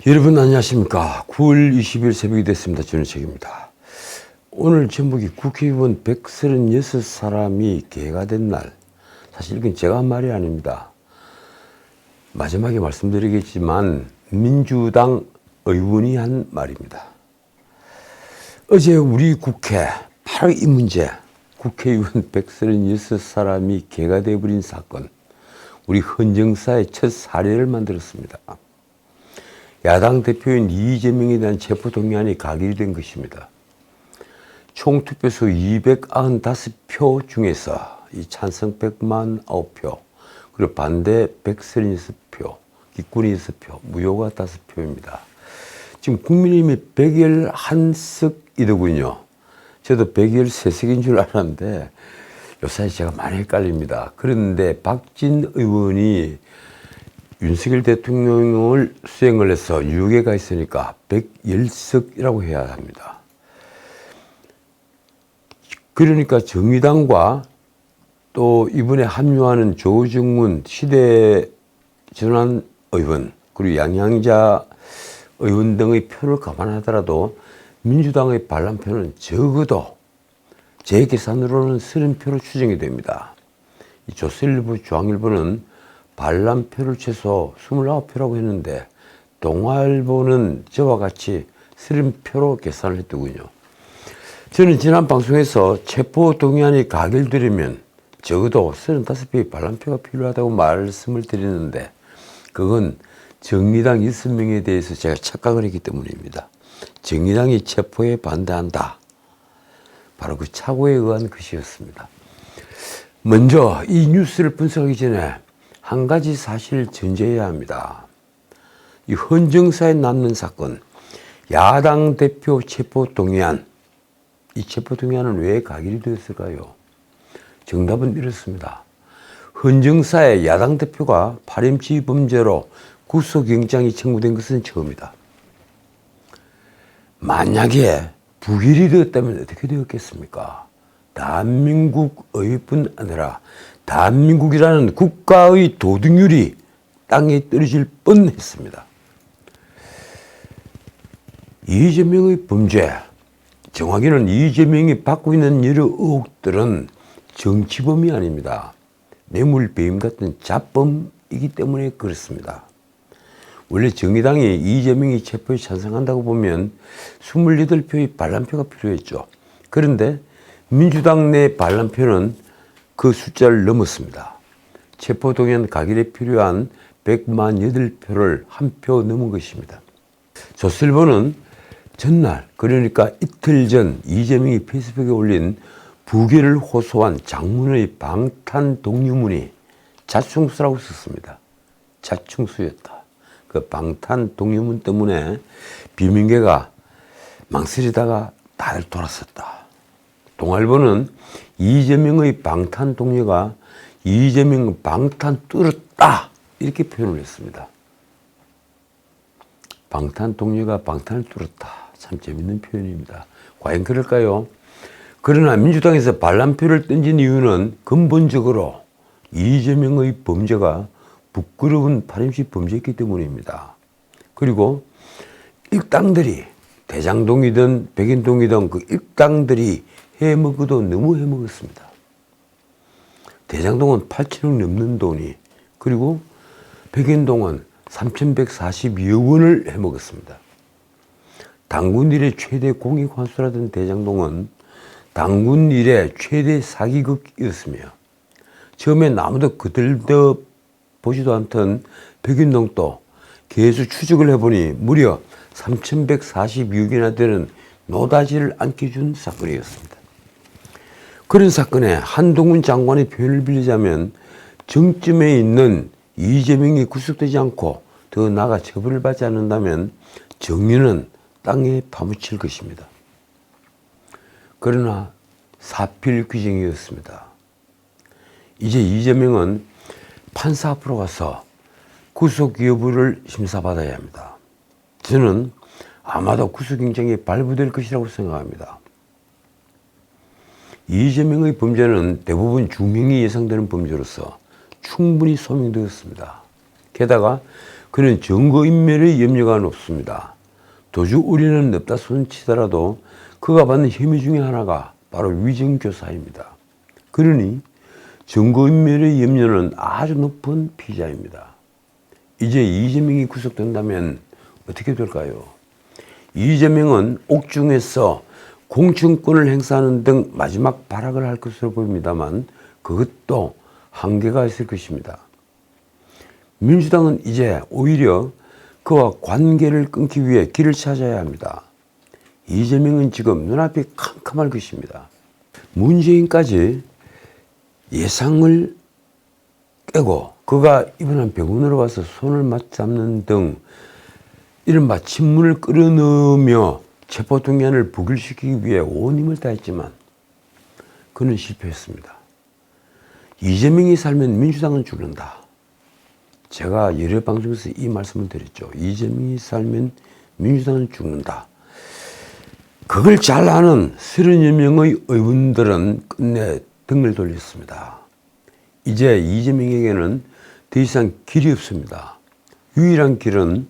여러분 안녕하십니까. 9월 20일 새벽이 됐습니다. 전우책입니다. 오늘 제목이 국회의원 136사람이 개가 된 날. 사실 이건 제가 한 말이 아닙니다. 마지막에 말씀드리겠지만 민주당 의원이 한 말입니다. 어제 우리 국회 바로 이 문제, 국회의원 136사람이 개가 되어버린 사건, 우리 헌정사의 첫 사례를 만들었습니다. 야당 대표인 이재명에 대한 체포동의안이 가결이 된 것입니다. 총 투표수 295표 중에서 이 찬성 149표, 그리고 반대 136표, 기권이 6표, 무효가 5표입니다. 지금 국민의힘이 111석이더군요. 저도 113석인 줄 알았는데 요사이 제가 많이 헷갈립니다. 그런데 박진 의원이 윤석열 대통령을 수행을 해서 유죄가 있으니까 110석이라고 해야 합니다. 그러니까 정의당과 또 이번에 합류하는 조정문 시대전환 의원 그리고 양양자 의원 등의 표를 감안하더라도 민주당의 반란표는 적어도 제 계산으로는 30표로 추정이 됩니다. 이 조선일보 중앙일보는 반란표를 최소 29표라고 했는데 동아일보는 저와 같이 30표로 계산을 했더군요. 저는 지난 방송에서 체포동의안이 가결되려면 적어도 35표의 반란표가 필요하다고 말씀을 드리는데 그건 정의당 6명에 대해서 제가 착각을 했기 때문입니다. 정의당이 체포에 반대한다. 바로 그 착오에 의한 것이었습니다. 먼저 이 뉴스를 분석하기 전에 한 가지 사실을 전제해야 합니다. 이 헌정사에 남는 사건, 야당 대표 체포동의안, 이 체포동의안은 왜 가결이 되었을까요? 정답은 이렇습니다. 헌정사에 야당 대표가 파렴치 범죄로 구속영장이 청구된 것은 처음이다. 만약에 부결이 되었다면 어떻게 되었겠습니까? 대한민국의 뿐 아니라 대한민국이라는 국가의 도덕률이 땅에 떨어질 뻔했습니다. 이재명의 범죄, 정확히는 이재명이 받고 있는 여러 의혹들은 정치범이 아닙니다. 뇌물배임 같은 잡범이기 때문에 그렇습니다. 원래 정의당이 이재명이 체포에 찬성한다고 보면 28표의 반란표가 필요했죠. 그런데 민주당 내 반란표는 그 숫자를 넘었습니다. 체포동의안 가결에 필요한 108표를 한 표 넘은 것입니다. 조선일보는 전날, 그러니까 이틀 전 이재명이 페이스북에 올린 부결을 호소한 장문의 방탄 동료문이 자충수라고 썼습니다. 자충수였다. 그 방탄 동료문 때문에 비명계가 망설이다가 다들 돌았었다. 동아일보는 이재명의 방탄 동료가 이재명 방탄 뚫었다 이렇게 표현을 했습니다. 방탄 동료가 방탄을 뚫었다. 참 재밌는 표현입니다. 과연 그럴까요? 그러나 민주당에서 반란표를 던진 이유는 근본적으로 이재명의 범죄가 부끄러운 파렴치 범죄였기 때문입니다. 그리고 일당들이 대장동이든 백인동이든 그 일당들이 해먹어도 너무 해먹었습니다. 대장동은 8천억 넘는 돈이, 그리고 백인동은 3,142억 원을 해먹었습니다. 당군 일의 최대 공익환수라던 대장동은 당군 일의 최대 사기극이었으며 처음엔 아무도 그들도 보지도 않던 백인동도 계속 추적을 해보니 무려 3,142억이나 되는 노다지를 안겨준 사건이었습니다. 그런 사건에 한동훈 장관의 표현을 빌리자면 정점에 있는 이재명이 구속되지 않고 더 나아가 처벌을 받지 않는다면 정의는 땅에 파묻힐 것입니다. 그러나 사필 규정이었습니다. 이제 이재명은 판사 앞으로 가서 구속 여부를 심사받아야 합니다. 저는 아마도 구속영장이 발부될 것이라고 생각합니다. 이재명의 범죄는 대부분 중형이 예상되는 범죄로서 충분히 소명되었습니다. 게다가 그는 증거인멸의 염려가 높습니다. 도주 우려는 없다 손치더라도 그가 받는 혐의 중에 하나가 바로 위증교사입니다. 그러니 증거인멸의 염려는 아주 높은 피의자입니다. 이제 이재명이 구속된다면 어떻게 될까요? 이재명은 옥중에서 공천권을 행사하는 등 마지막 발악을 할 것으로 보입니다만 그것도 한계가 있을 것입니다. 민주당은 이제 오히려 그와 관계를 끊기 위해 길을 찾아야 합니다. 이재명은 지금 눈앞이 캄캄할 것입니다. 문재인까지 예상을 깨고 그가 이번한 병원으로 가서 손을 맞잡는 등 이른바 친문을 끌어넣으며 체포동의안을 부결시키기 위해 온 힘을 다했지만 그는 실패했습니다. 이재명이 살면 민주당은 죽는다. 제가 여러 방송에서 이 말씀을 드렸죠. 이재명이 살면 민주당은 죽는다. 그걸 잘 아는 30여 명의 의원들은 끝내 등을 돌렸습니다. 이제 이재명에게는 더 이상 길이 없습니다. 유일한 길은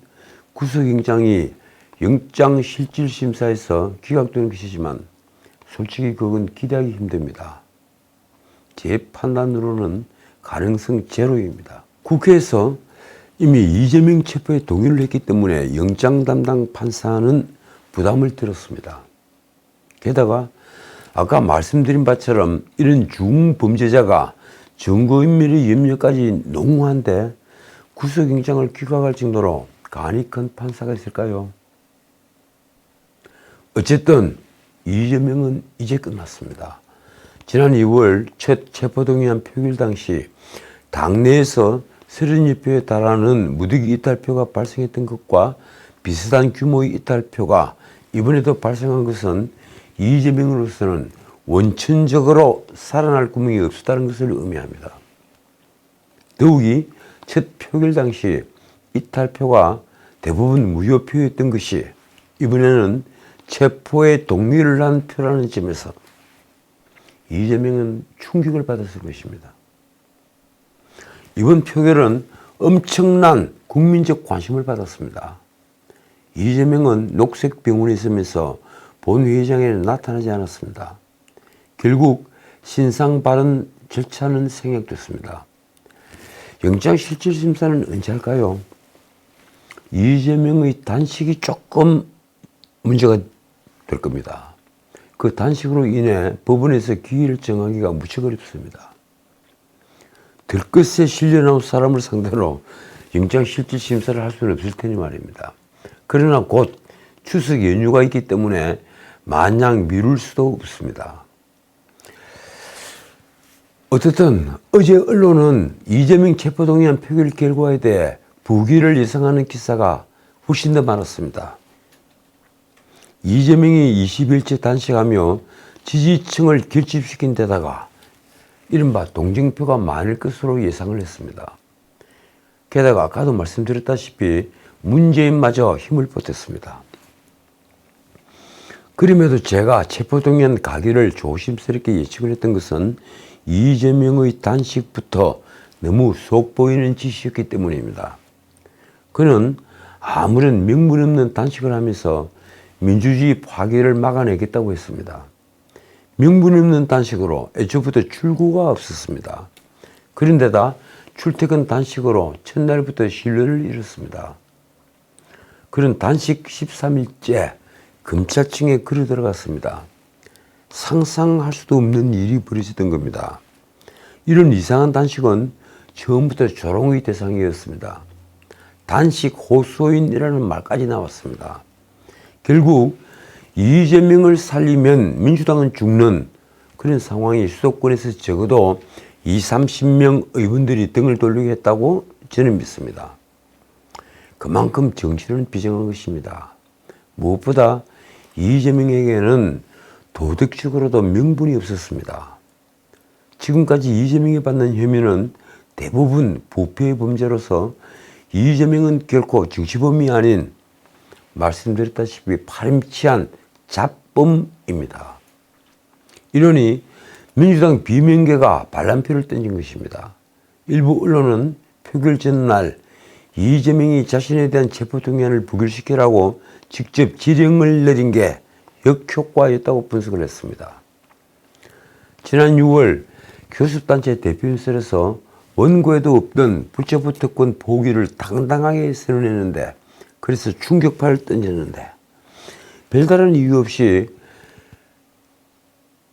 구속영장이 영장실질심사에서 기각되는 것이지만 솔직히 그건 기대하기 힘듭니다. 제 판단으로는 가능성 제로입니다. 국회에서 이미 이재명 체포에 동의를 했기 때문에 영장 담당 판사는 부담을 들었습니다. 게다가 아까 말씀드린 바처럼 이런 중범죄자가 증거인멸의 염려까지 농후한데 구속영장을 기각할 정도로 간이 큰 판사가 있을까요? 어쨌든 이재명은 이제 끝났습니다. 지난 2월 첫 체포동의안 표결 당시 당내에서 30여표에 달하는 무더기 이탈표가 발생했던 것과 비슷한 규모의 이탈표가 이번에도 발생한 것은 이재명으로서는 원천적으로 살아날 구멍이 없었다는 것을 의미합니다. 더욱이 첫 표결 당시 이탈표가 대부분 무효표였던 것이 이번에는 체포에 동의를 한 표라는 점에서 이재명은 충격을 받았을 것입니다. 이번 표결은 엄청난 국민적 관심을 받았습니다. 이재명은 녹색병원에 있으면서 본회의장에 나타나지 않았습니다. 결국 신상 발언 절차는 생략됐습니다. 영장실질심사는 언제 할까요? 이재명의 단식이 조금 문제가 될 겁니다. 그 단식으로 인해 법원에서 기일을 정하기가 무척 어렵습니다. 들것에 실려나온 사람을 상대로 영장실질심사를 할 수는 없을 테니 말입니다. 그러나 곧 추석 연휴가 있기 때문에 마냥 미룰 수도 없습니다. 어쨌든 어제 언론은 이재명 체포동의안 표결 결과에 대해 부기를 예상하는 기사가 훨씬 더 많았습니다. 이재명이 20일째 단식하며 지지층을 결집시킨 데다가 이른바 동정표가 많을 것으로 예상을 했습니다. 게다가 아까도 말씀드렸다시피 문재인마저 힘을 보탰습니다. 그럼에도 제가 체포동의안 가결을 조심스럽게 예측을 했던 것은 이재명의 단식부터 너무 속보이는 짓이었기 때문입니다. 그는 아무런 명분 없는 단식을 하면서 민주주의 파괴를 막아내겠다고 했습니다. 명분 없는 단식으로 애초부터 출구가 없었습니다. 그런데다 출퇴근 단식으로 첫날부터 신뢰를 잃었습니다. 그는 단식 13일째 검찰청에 걸어 들어갔습니다. 상상할 수도 없는 일이 벌어지던 겁니다. 이런 이상한 단식은 처음부터 조롱의 대상이었습니다. 단식 호소인이라는 말까지 나왔습니다. 결국 이재명을 살리면 민주당은 죽는 그런 상황이 수도권에서 적어도 20-30명 의원들이 등을 돌리게 했다고 저는 믿습니다. 그만큼 정치는 비정한 것입니다. 무엇보다 이재명에게는 도덕적으로도 명분이 없었습니다. 지금까지 이재명이 받는 혐의는 대부분 부패의 범죄로서 이재명은 결코 정치범이 아닌 말씀드렸다시피 파렴치한 잡범입니다. 이러니 민주당 비명계가 반란표를 던진 것입니다. 일부 언론은 표결 전날 이재명이 자신에 대한 체포동의안을 부결시키라고 직접 지령을 내린 게 역효과였다고 분석을 했습니다. 지난 6월 교섭단체 대표연설에서 원고에도 없던 불체포 특권 포기를 당당하게 선언했는데, 그래서 충격파를 던졌는데 별다른 이유 없이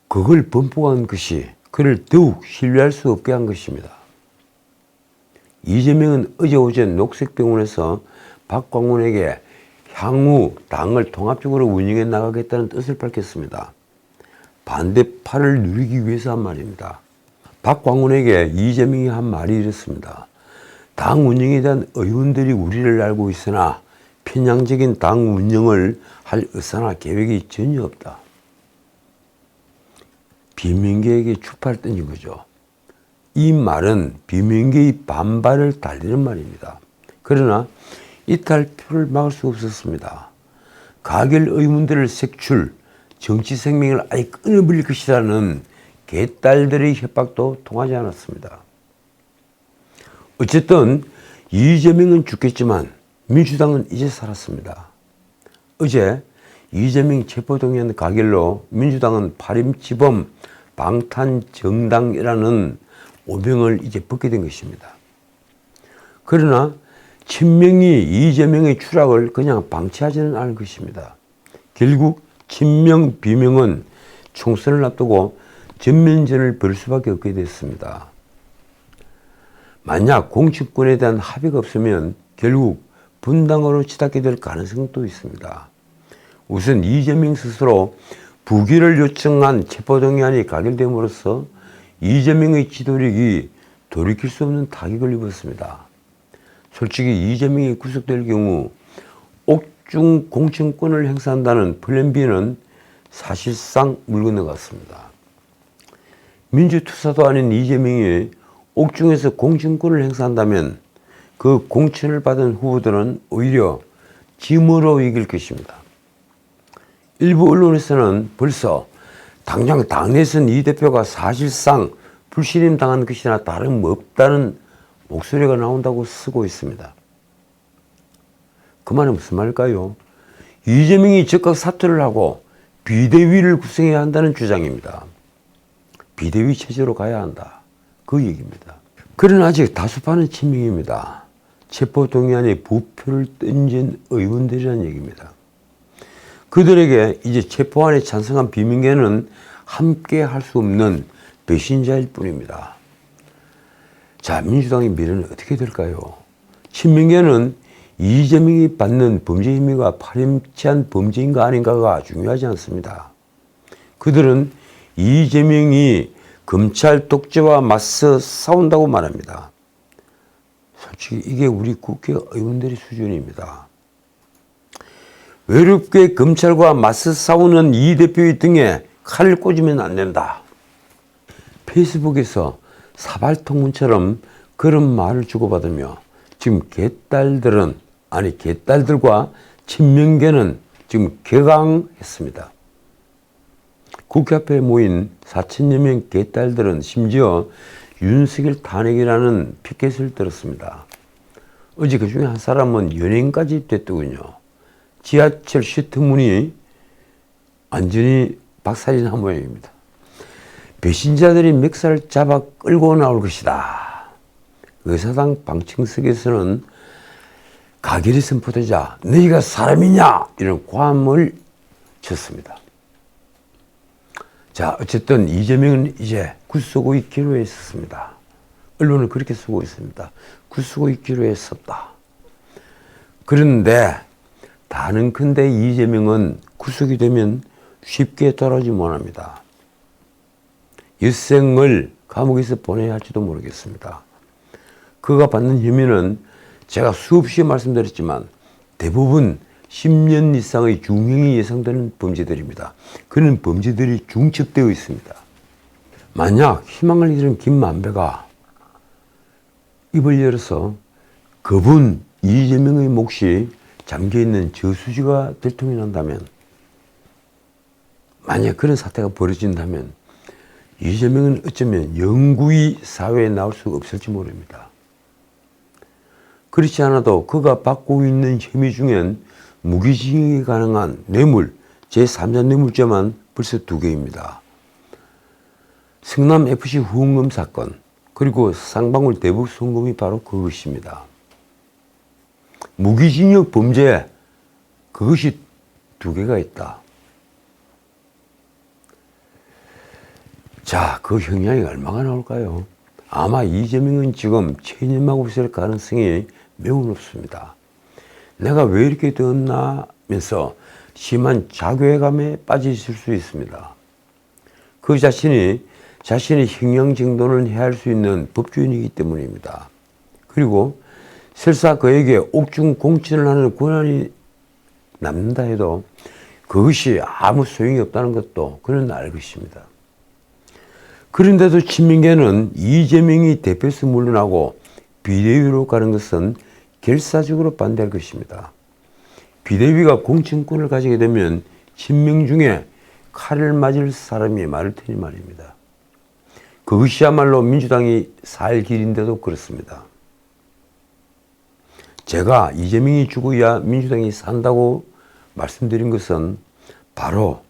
그걸 번복한 것이 그를 더욱 신뢰할 수 없게 한 것입니다. 이재명은 어제 오전 녹색병원에서 박광훈에게 향후 당을 통합적으로 운영해 나가겠다는 뜻을 밝혔습니다. 반대파를 누리기 위해서 한 말입니다. 박광훈에게 이재명이 한 말이 이렇습니다. 당 운영에 대한 의원들이 우리를 알고 있으나 편향적인 당 운영을 할 의사나 계획이 전혀 없다. 비명계에게 추파를 던진 거죠. 이 말은 비명계의 반발을 달리는 말입니다. 그러나 이탈표를 막을 수 없었습니다. 가결 의문들을 색출, 정치 생명을 아예 끊어버릴 것이라는 개딸들의 협박도 통하지 않았습니다. 어쨌든 이재명은 죽겠지만 민주당은 이제 살았습니다. 어제 이재명 체포동의안 가결로 민주당은 파림치범 방탄정당이라는 오명을 이제 벗게 된 것입니다. 그러나 친명이 이재명의 추락을 그냥 방치하지는 않을 것입니다. 결국 친명 비명은 총선을 앞두고 전면전을 벌일 수밖에 없게 됐습니다. 만약 공천권에 대한 합의가 없으면 결국 분당으로 치닫게 될 가능성도 있습니다. 우선 이재명 스스로 부기를 요청한 체포동의안이 가결됨으로써 이재명의 지도력이 돌이킬 수 없는 타격을 입었습니다. 솔직히 이재명이 구속될 경우 옥중 공천권을 행사한다는 플랜 B는 사실상 물 건너갔습니다. 민주투사도 아닌 이재명이 옥중에서 공천권을 행사한다면 그 공천을 받은 후보들은 오히려 짐으로 이길 것입니다. 일부 언론에서는 벌써 당장 당내선 이 대표가 사실상 불신임당한 것이나 다름없다는 목소리가 나온다고 쓰고 있습니다. 그 말은 무슨 말일까요? 이재명이 즉각 사퇴를 하고 비대위를 구성해야 한다는 주장입니다. 비대위 체제로 가야 한다. 그 얘기입니다. 그러나 아직 다수파는 친명입니다. 체포동의안에 부표를 던진 의원들이라는 얘기입니다. 그들에게 이제 체포안에 찬성한 비명계는 함께 할 수 없는 배신자일 뿐입니다. 자, 민주당의 미래는 어떻게 될까요? 친명계는 이재명이 받는 범죄 혐의가 파렴치한 범죄인가 아닌가가 중요하지 않습니다. 그들은 이재명이 검찰 독재와 맞서 싸운다고 말합니다. 솔직히 이게 우리 국회의원들의 수준입니다. 외롭게 검찰과 맞서 싸우는 이 대표의 등에 칼을 꽂으면 안 된다. 페이스북에서 사발통문처럼 그런 말을 주고받으며 지금 개딸들과 친명계는 지금 격앙했습니다. 국회 앞에 모인 4천여 명 개딸들은 심지어 윤석열 탄핵이라는 피켓을 들었습니다. 어제 그 중에 한 사람은 연예인까지 됐더군요. 지하철 시트문이 완전히 박살이난 모양입니다. 배신자들이 멱살을 잡아 끌고 나올 것이다. 의사당 방청석에서는 가결이 선포되자 너희가 사람이냐 이런 고함을 쳤습니다. 자, 어쨌든 이재명은 이제 구속의 기로에 섰습니다. 언론은 그렇게 쓰고 있습니다. 구속의 기로에 섰다. 그런데 다는컨대 이재명은 구속이 되면 쉽게 돌아오지 못합니다. 일생을 감옥에서 보내야 할지도 모르겠습니다. 그가 받는 혐의는 제가 수없이 말씀드렸지만 대부분 10년 이상의 중형이 예상되는 범죄들입니다. 그런 범죄들이 중첩되어 있습니다. 만약 희망을 잃은 김만배가 입을 열어서 그분 이재명의 몫이 잠겨있는 저수지가 들통이 난다면, 만약 그런 사태가 벌어진다면 이재명은 어쩌면 영구히 사회에 나올 수 없을지 모릅니다. 그렇지 않아도 그가 받고 있는 혐의 중엔 무기징역이 가능한 뇌물, 제3자 뇌물죄만 벌써 2개입니다. 성남FC 후원금 사건, 그리고 쌍방울 대북 송금이 바로 그것입니다. 무기징역 범죄, 그것이 2개가 있다. 자, 그 형량이 얼마가 나올까요? 아마 이재명은 지금 체념하고 있을 가능성이 매우 높습니다. 내가 왜 이렇게 되었나 면서 심한 자괴감에 빠져 있을 수 있습니다. 그 자신이 자신의 형량 정도는 헤아릴 수 있는 법조인이기 때문입니다. 그리고 설사 그에게 옥중 공천을 하는 권한이 남는다 해도 그것이 아무 소용이 없다는 것도 그는 알 것입니다. 그런데도 친민계는 이재명이 대표에서 물러나고 비대위로 가는 것은 결사적으로 반대할 것입니다. 비대위가 공천권을 가지게 되면 친명 중에 칼을 맞을 사람이 많을 테니 말입니다. 그것이야말로 민주당이 살 길인데도 그렇습니다. 제가 이재명이 죽어야 민주당이 산다고 말씀드린 것은 바로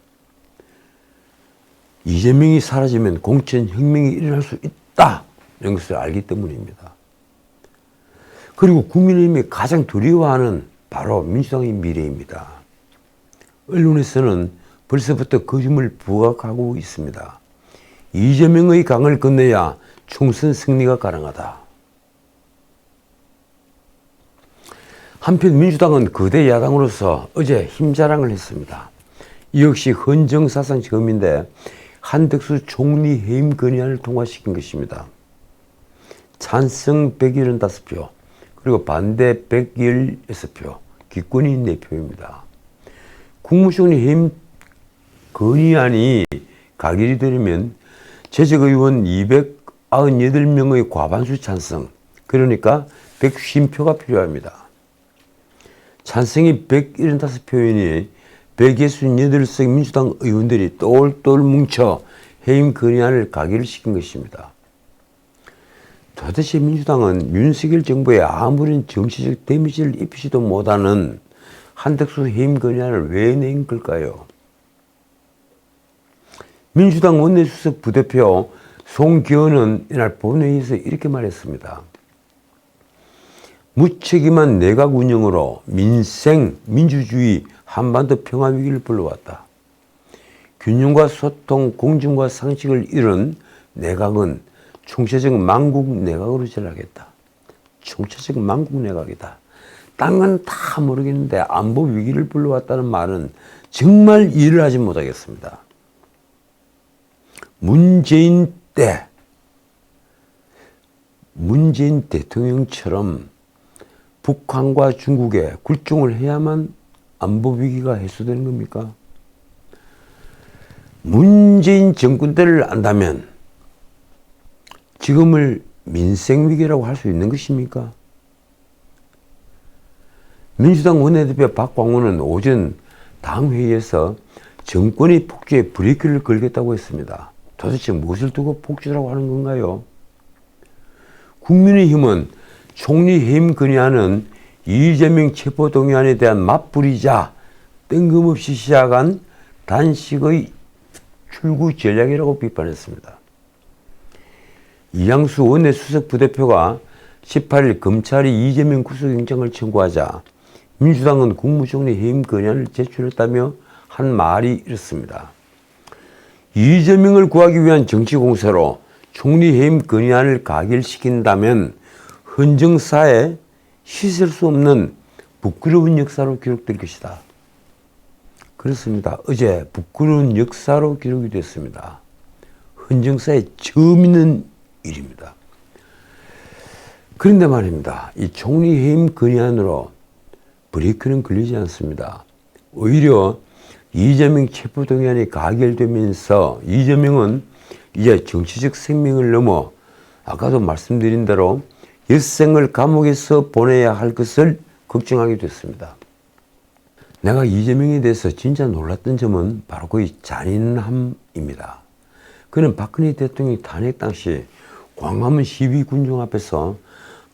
이재명이 사라지면 공천혁명이 일어날 수 있다, 이런 것을 알기 때문입니다. 그리고 국민의힘이 가장 두려워하는 바로 민주당의 미래입니다. 언론에서는 벌써부터 그 점을 부각하고 있습니다. 이재명의 강을 건너야 총선 승리가 가능하다. 한편 민주당은 거대 야당으로서 어제 힘자랑을 했습니다. 이 역시 헌정사상 처음인데 한덕수 총리 해임 건의안을 통과시킨 것입니다. 찬성 175표, 그리고 반대 116표, 기권이 4표입니다. 국무총리 해임 건의안이 가결이 되려면 재적의원 298명의 과반수 찬성, 그러니까 150표가 필요합니다. 찬성이 175표이니 168석 민주당 의원들이 똘똘 뭉쳐 해임 건의안을 가결을 시킨 것입니다. 도대체 민주당은 윤석열 정부에 아무런 정치적 데미지를 입히지도 못하는 한덕수 해임 건의안을 왜 낸 걸까요? 민주당 원내수석 부대표 송기현은 이날 본회의에서 이렇게 말했습니다. 무책임한 내각 운영으로 민생, 민주주의, 한반도 평화 위기를 불러왔다. 균형과 소통, 공정과 상식을 잃은 내각은 총체적 망국 내각으로 전락했다. 총체적 망국 내각이다. 딴 건 다 모르겠는데 안보 위기를 불러왔다는 말은 정말 이해를 하지 못하겠습니다. 문재인 대통령처럼 북한과 중국에 굴종을 해야만 안보 위기가 해소되는 겁니까? 문재인 정권 때를 안다면 지금을 민생 위기라고 할 수 있는 것입니까? 민주당 원내대표 박광훈은 오전 당회의에서 정권이 폭주에 브레이크를 걸겠다고 했습니다. 도대체 무엇을 두고 폭주라고 하는 건가요? 국민의힘은 총리 해임 건의안은 이재명 체포동의안에 대한 맞불이자 뜬금없이 시작한 단식의 출구 전략이라고 비판했습니다. 이양수 원내수석 부대표가 18일 검찰이 이재명 구속영장을 청구하자 민주당은 국무총리 해임 건의안을 제출했다며 한 말이 이렇습니다. 이재명을 구하기 위한 정치공세로 총리 해임 건의안을 가결시킨다면 헌정사에 씻을 수 없는 부끄러운 역사로 기록될 것이다. 그렇습니다. 어제 부끄러운 역사로 기록이 됐습니다. 헌정사에 처음 있는 일입니다. 그런데 말입니다. 이 총리 해임 건의안으로 브레이크는 걸리지 않습니다. 오히려 이재명 체포동의안이 가결되면서 이재명은 이제 정치적 생명을 넘어 아까도 말씀드린 대로 일생을 감옥에서 보내야 할 것을 걱정하게 됐습니다. 내가 이재명에 대해서 진짜 놀랐던 점은 바로 그의 잔인함입니다. 그는 박근혜 대통령이 탄핵 당시 광화문 시위 군중 앞에서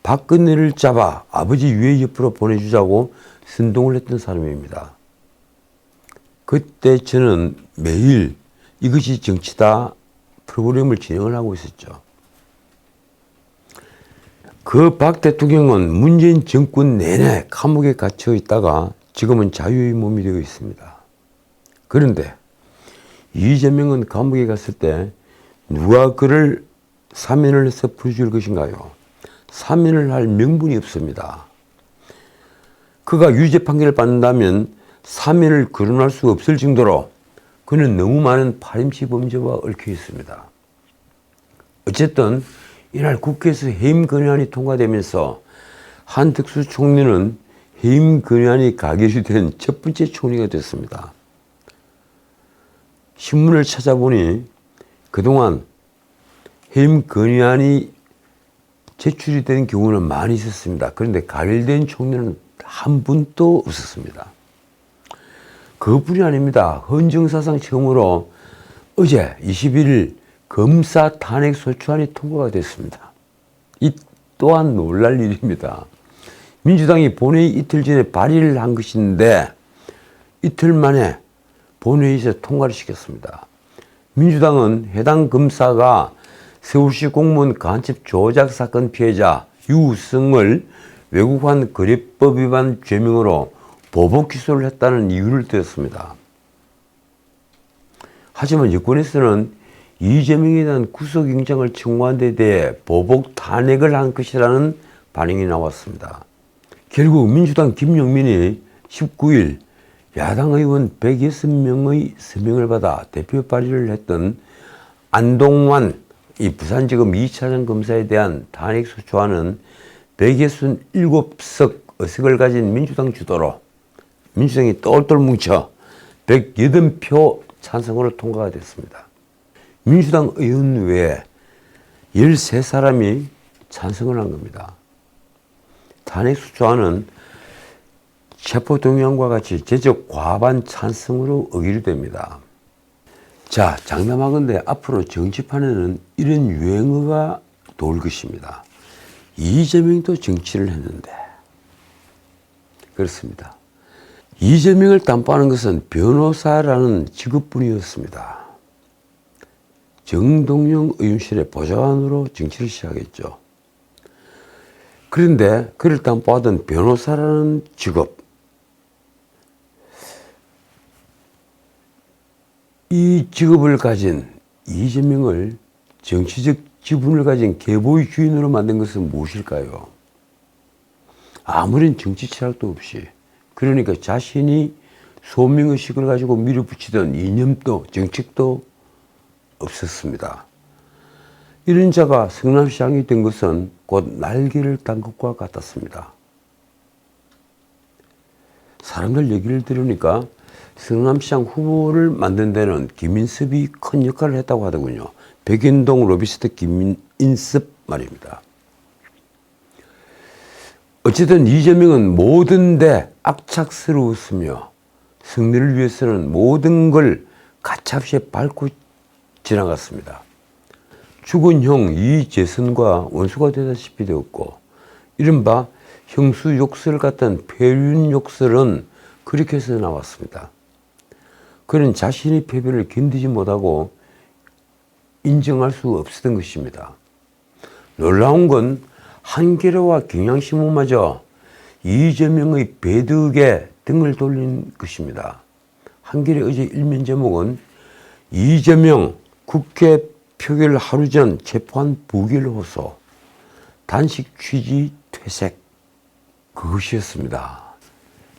박근혜를 잡아 아버지 유해 옆으로 보내주자고 선동을 했던 사람입니다. 그때 저는 매일 이것이 정치다 프로그램을 진행을 하고 있었죠. 그 박 대통령은 문재인 정권 내내 감옥에 갇혀 있다가 지금은 자유의 몸이 되어 있습니다. 그런데 이재명은 감옥에 갔을 때 누가 그를 사면을 해서 풀어줄 것인가요? 사면을 할 명분이 없습니다. 그가 유죄 판결을 받는다면 사면을 거론할 수 없을 정도로 그는 너무 많은 파렴치 범죄와 얽혀 있습니다. 어쨌든 이날 국회에서 해임 건의안이 통과되면서 한덕수 총리는 해임 건의안이 가결이 된 첫 번째 총리가 됐습니다. 신문을 찾아보니 그동안 해임 건의안이 제출이 된 경우는 많이 있었습니다. 그런데 가결된 총리는 한 분도 없었습니다. 그것뿐이 아닙니다. 헌정사상 처음으로 어제 21일 검사 탄핵 소추안이 통과가 됐습니다. 이 또한 놀랄 일입니다. 민주당이 본회의 이틀 전에 발의를 한 것인데 이틀 만에 본회의에서 통과를 시켰습니다. 민주당은 해당 검사가 서울시 공무원 간첩 조작 사건 피해자 유우성을 외국환 거래법 위반 죄명으로 보복 기소를 했다는 이유를 들었습니다. 하지만 여권에서는 이재명에 대한 구속영장을 청구한 데 대해 보복 탄핵을 한 것이라는 반응이 나왔습니다. 결국 민주당 김용민이 19일 야당 의원 106명의 서명을 받아 대표 발의를 했던 안동완 이 부산지검 2차장 검사에 대한 탄핵소추안은 167석 의석을 가진 민주당 주도로 민주당이 똘똘 뭉쳐 108표 찬성으로 통과가 됐습니다. 민주당 의원 외에 13사람이 찬성을 한 겁니다. 탄핵소추안은 체포동의안과 같이 제적 과반 찬성으로 의결됩니다. 자, 장담하건대 앞으로 정치판에는 이런 유행어가 돌 것입니다. 이재명도 정치를 했는데. 그렇습니다. 이재명을 담보하는 것은 변호사라는 직업뿐이었습니다. 정동영 의원실의 보좌관으로 정치를 시작했죠. 그런데 그를 담보하던 변호사라는 직업, 이 직업을 가진 이재명을 정치적 지분을 가진 계보의 주인으로 만든 것은 무엇일까요? 아무런 정치 철학도 없이, 그러니까 자신이 소명의식을 가지고 밀어붙이던 이념도 정책도 없었습니다. 이런 자가 성남시장이 된 것은 곧 날개를 단 것과 같았습니다. 사람들 얘기를 들으니까 성남시장 후보를 만든 데는 김인섭이 큰 역할을 했다고 하더군요. 백인동 로비스트 김인섭 말입니다. 어쨌든 이재명은 모든 데 악착스러웠으며 승리를 위해서는 모든 걸 가차없이 밟고 지나갔습니다. 죽은 형 이재선과 원수가 되다시피 되었고 이른바 형수 욕설 같은 폐륜 욕설은 그렇게 해서 나왔습니다. 그는 자신의 패배를 견디지 못하고 인정할 수 없었던 것입니다. 놀라운 건 한겨레와 경향신문마저 이재명의 배덕에 등을 돌린 것입니다. 한겨레 어제 일면 제목은 이재명 국회 표결 하루 전 체포한 부결 호소, 단식 취지 퇴색, 그것이었습니다.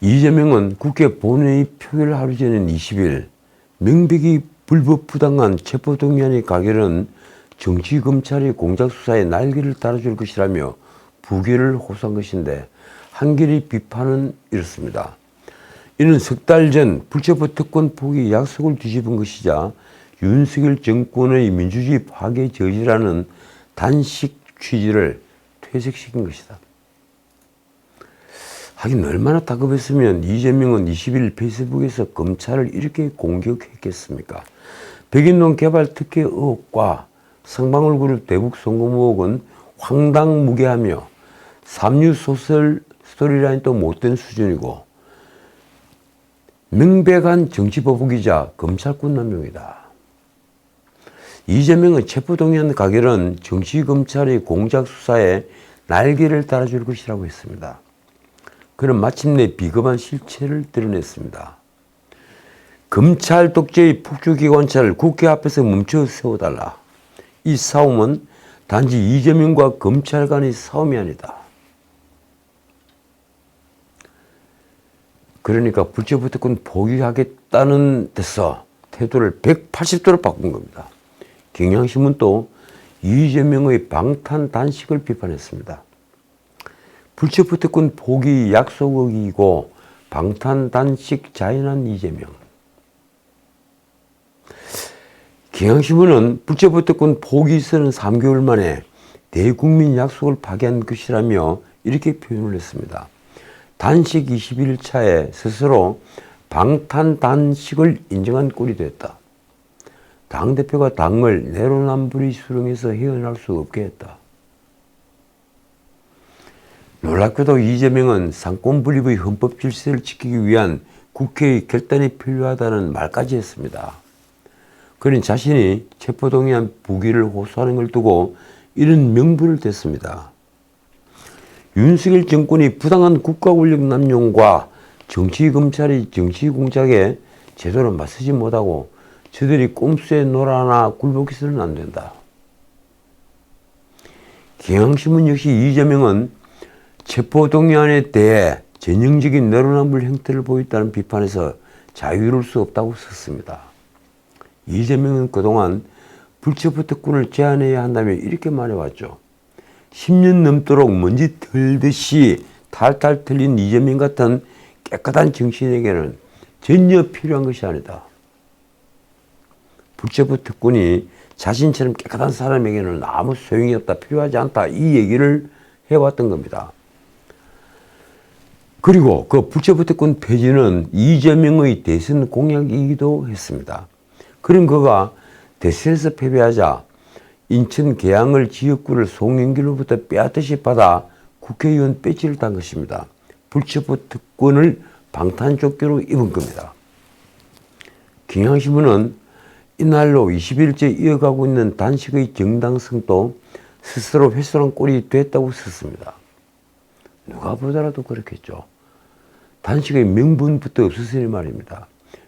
이재명은 국회 본회의 표결 하루 전인 20일 명백히 불법부당한 체포동의안의 가결은 정치검찰의 공작수사에 날개를 달아줄 것이라며 부결을 호소한 것인데 한겨레 비판은 이렇습니다. 이는 석 달 전 불체포 특권 포기 약속을 뒤집은 것이자 윤석열 정권의 민주주의 파괴 저지라는 단식 취지를 퇴색시킨 것이다. 하긴 얼마나 다급했으면 이재명은 20일 페이스북에서 검찰을 이렇게 공격했겠습니까? 백인동 개발 특혜 의혹과 성방울그룹 대북 송금 의혹은 황당무계하며 삼류 소설 스토리라인도 못된 수준이고 명백한 정치보복이자 검찰꾼 남용이다. 이재명의 체포동의안 가결은 정치검찰의 공작 수사에 날개를 달아줄 것이라고 했습니다. 그는 마침내 비겁한 실체를 드러냈습니다. 검찰 독재의 폭주기관차를 국회 앞에서 멈춰 세워달라. 이 싸움은 단지 이재명과 검찰 간의 싸움이 아니다. 그러니까 불체포특권 포기하겠다는 데서 태도를 180도로 바꾼 겁니다. 경향신문도 이재명의 방탄단식을 비판했습니다. 불체포특권 포기 약속이고 방탄단식 자연한 이재명. 경향신문은 불체포특권 포기서는 3개월 만에 대국민 약속을 파기한 것이라며 이렇게 표현을 했습니다. 단식 21일차에 스스로 방탄단식을 인정한 꼴이 됐다. 당대표가 당을 내로남불의 수렁에서 헤어날 수 없게 했다. 놀랍게도 이재명은 상권 분립의 헌법 질서를 지키기 위한 국회의 결단이 필요하다는 말까지 했습니다. 그는 자신이 체포동의안 부기를 호소하는 걸 두고 이런 명분을 댔습니다. 윤석열 정권이 부당한 국가 권력 남용과 정치검찰의 정치공작에 제대로 맞서지 못하고 저들이 꼼수에 놀아나 굴복해서는 안 된다. 경향신문 역시 이재명은 체포동의안에 대해 전형적인 내로남불 형태를 보였다는 비판에서 자유로울 수 없다고 썼습니다. 이재명은 그동안 불체포특권을 제한해야 한다며 이렇게 말해왔죠. 10년 넘도록 먼지 털듯이 탈탈 털린 이재명 같은 깨끗한 정치인에게는 전혀 필요한 것이 아니다. 불체포특권이 자신처럼 깨끗한 사람에게는 아무 소용이 없다, 필요하지 않다, 이 얘기를 해왔던 겁니다. 그리고 그 불체포특권 폐지는 이재명의 대선 공약이기도 했습니다. 그런 그가 대선에서 패배하자 인천 계양을 지역구를 송영길로부터 빼앗듯이 받아 국회의원 배지를 딴 것입니다. 불체포특권을 방탄조끼로 입은 겁니다. 경향신문은 이날로 20일째 이어가고 있는 단식의 정당성도 스스로 훼손한 꼴이 됐다고 썼습니다. 누가 보더라도 그렇겠죠. 단식의 명분부터 없었으니 말입니다.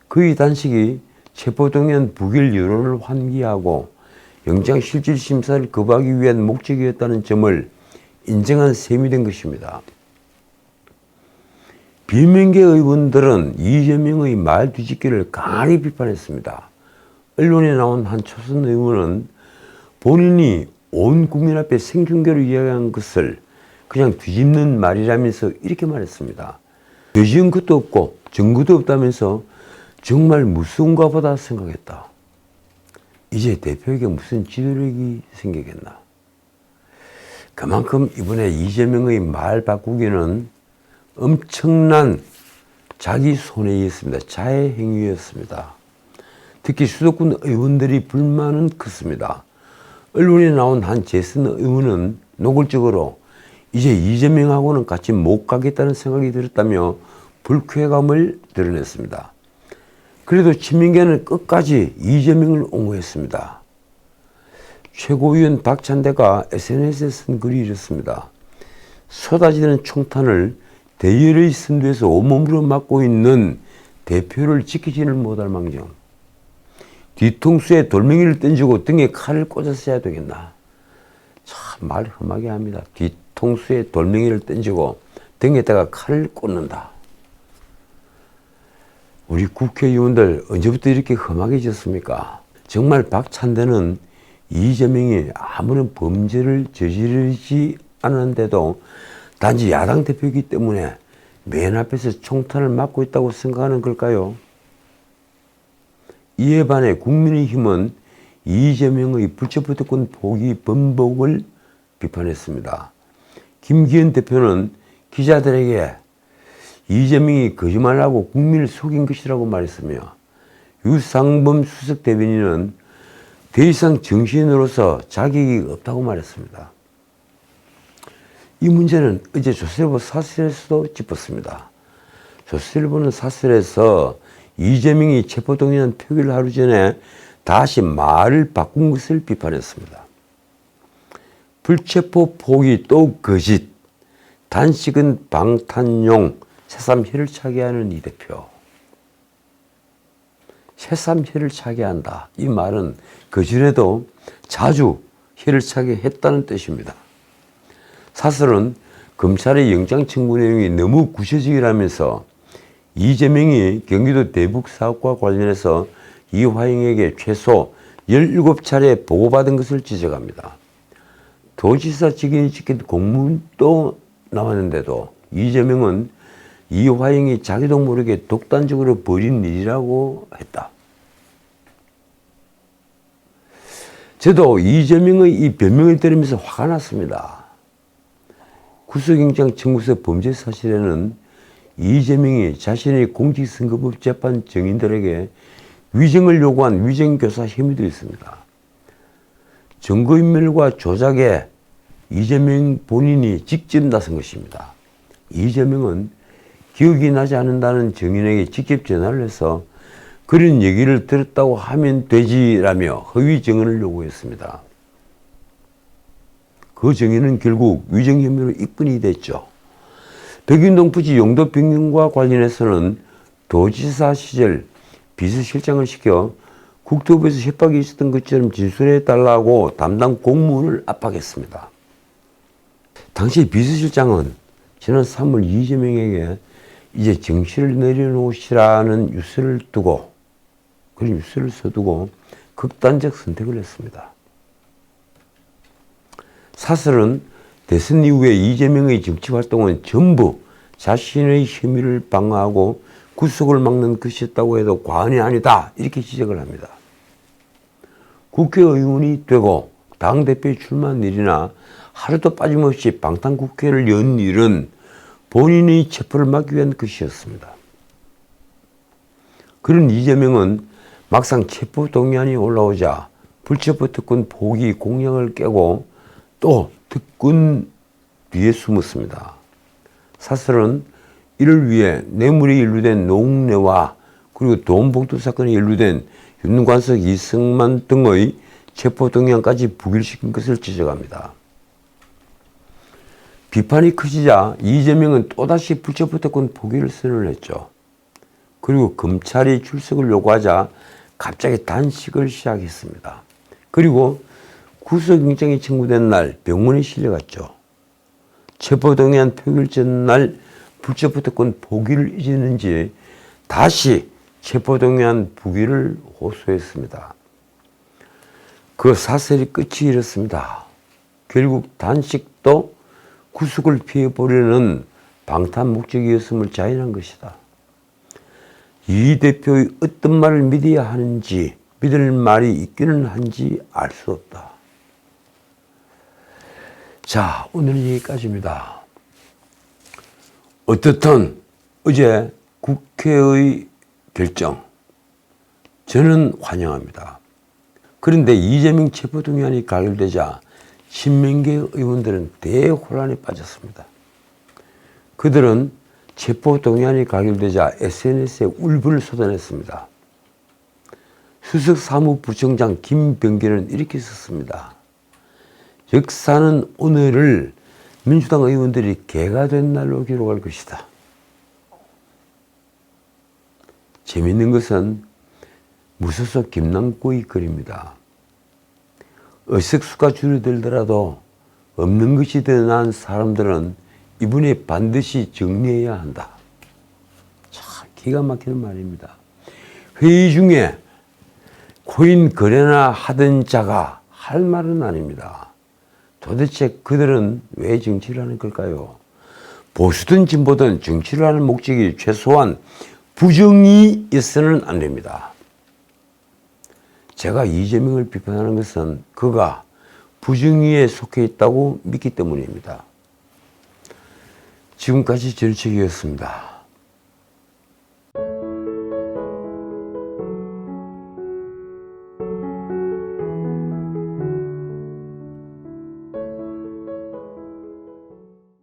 그의 단식이 체포동의안 부결 여론을 환기하고 영장실질심사를 거부하기 위한 목적이었다는 점을 인정한 셈이 된 것입니다. 비명계 의원들은 이재명의 말 뒤집기를 강하게 비판했습니다. 언론에 나온 한 초선 의원은 본인이 온 국민 앞에 생중계로 이야기한 것을 그냥 뒤집는 말이라면서 이렇게 말했습니다. 뒤집은 것도 없고 증거도 없다면서 정말 무서운가 보다 생각했다. 이제 대표에게 무슨 지도력이 생기겠나. 그만큼 이번에 이재명의 말 바꾸기는 엄청난 자기 손해였습니다. 자해 행위였습니다. 특히 수도권 의원들이 불만은 컸습니다. 언론에 나온 한 재선 의원은 노골적으로 이제 이재명하고는 같이 못 가겠다는 생각이 들었다며 불쾌감을 드러냈습니다. 그래도 친민계는 끝까지 이재명을 옹호했습니다. 최고위원 박찬대가 SNS에 쓴 글이 이렇습니다. 쏟아지는 총탄을 대열의 선두에서 온몸으로 맞고 있는 대표를 지키지를 못할 망정. 뒤통수에 돌멩이를 던지고 등에 칼을 꽂았어야 되겠나. 참 말 험하게 합니다. 뒤통수에 돌멩이를 던지고 등에다가 칼을 꽂는다. 우리 국회의원들 언제부터 이렇게 험하게 졌습니까? 정말 박찬대는 이재명이 아무런 범죄를 저지르지 않았는데도 단지 야당 대표이기 때문에 맨 앞에서 총탄을 맞고 있다고 생각하는 걸까요? 이에 반해 국민의힘은 이재명의 불체포특권 포기 번복을 비판했습니다. 김기현 대표는 기자들에게 이재명이 거짓말하고 국민을 속인 것이라고 말했으며 유상범 수석 대변인은 더 이상 정치인으로서 자격이 없다고 말했습니다. 이 문제는 어제 조선일보 사설에서도 짚었습니다. 조선일보는 사설에서 이재명이 체포동의안 표기를 하루 전에 다시 말을 바꾼 것을 비판했습니다. 불체포 포기 또 거짓, 단식은 방탄용, 새삼 혀를 차게 하는 이 대표. 새삼 혀를 차게 한다. 이 말은 그전에도 자주 혀를 차게 했다는 뜻입니다. 사설은 검찰의 영장 청구 내용이 너무 구체적이라면서 이재명이 경기도 대북 사업과 관련해서 이화영에게 최소 17차례 보고받은 것을 지적합니다. 도지사 직인이 찍힌 공문도 나왔는데도 이재명은 이화영이 자기도 모르게 독단적으로 벌인 일이라고 했다. 저도 이재명의 이 변명을 들으면서 화가 났습니다. 구속영장 청구서 범죄 사실에는 이재명이 자신의 공직선거법 재판 증인들에게 위증을 요구한 위증교사 혐의도 있습니다. 증거인멸과 조작에 이재명 본인이 직접 나선 것입니다. 이재명은 기억이 나지 않는다는 증인에게 직접 전화를 해서 그런 얘기를 들었다고 하면 되지라며 허위 증언을 요구했습니다. 그 증인은 결국 위증 혐의로 입건이 됐죠. 덕인동 부지 용도 변경과 관련해서는 도지사 시절 비서실장을 시켜 국토부에서 협박이 있었던 것처럼 진술해달라고 담당 공무원을 압박했습니다. 당시 비서실장은 지난 3월 이재명에게 이제 정치를 내려놓으시라는 유서를 두고, 그런 유서를 써두고 극단적 선택을 했습니다. 사설은 대선 이후에 이재명의 정치 활동은 전부 자신의 혐의를 방어하고 구속을 막는 것이었다고 해도 과언이 아니다, 이렇게 지적을 합니다. 국회의원이 되고 당대표에 출마한 일이나 하루도 빠짐없이 방탄국회를 연 일은 본인의 체포를 막기 위한 것이었습니다. 그런 이재명은 막상 체포동의안이 올라오자 불체포 특권 포기 공약을 깨고 또 특권 뒤에 숨었습니다. 사설은 이를 위해 뇌물이 연루된 노웅래와 그리고 돈봉투 사건에 연루된 윤관석, 이승만 등의 체포동의안까지 부결시킨 것을 지적합니다. 비판이 커지자 이재명은 또다시 불체포 특권 포기를 선언했죠. 그리고 검찰이 출석을 요구하자 갑자기 단식을 시작했습니다. 그리고 구속영장이 청구된 날 병원에 실려갔죠. 체포동의안 표결 전날 불체포 특권 포기를 잊었는지 다시 체포동의안 부기를 호소했습니다. 그 사설이 끝이 이렇습니다. 결국 단식도 구속을 피해보려는 방탄 목적이었음을 자인한 것이다. 이 대표의 어떤 말을 믿어야 하는지, 믿을 말이 있기는 한지 알 수 없다. 자, 오늘은 여기까지입니다. 어떻든 어제 국회의 결정, 저는 환영합니다. 그런데 이재명 체포동의안이 가결되자 신명계 의원들은 대혼란에 빠졌습니다. 그들은 체포동의안이 가결되자 SNS에 울분을 쏟아냈습니다. 수석 사무부총장 김병기는 이렇게 썼습니다. 역사는 오늘을 민주당 의원들이 개가 된 날로 기록할 것이다. 재미있는 것은 무소속 김남구의 글입니다. 의석수가 줄어들더라도 없는 것이 더 나은 사람들은 이분에 반드시 정리해야 한다. 참 기가 막히는 말입니다. 회의 중에 코인 거래나 하던 자가 할 말은 아닙니다. 도대체 그들은 왜 정치를 하는 걸까요? 보수든 진보든 정치를 하는 목적이 최소한 부정이 있어서는 안 됩니다. 제가 이재명을 비판하는 것은 그가 부정의에 속해 있다고 믿기 때문입니다. 지금까지 전책이었습니다.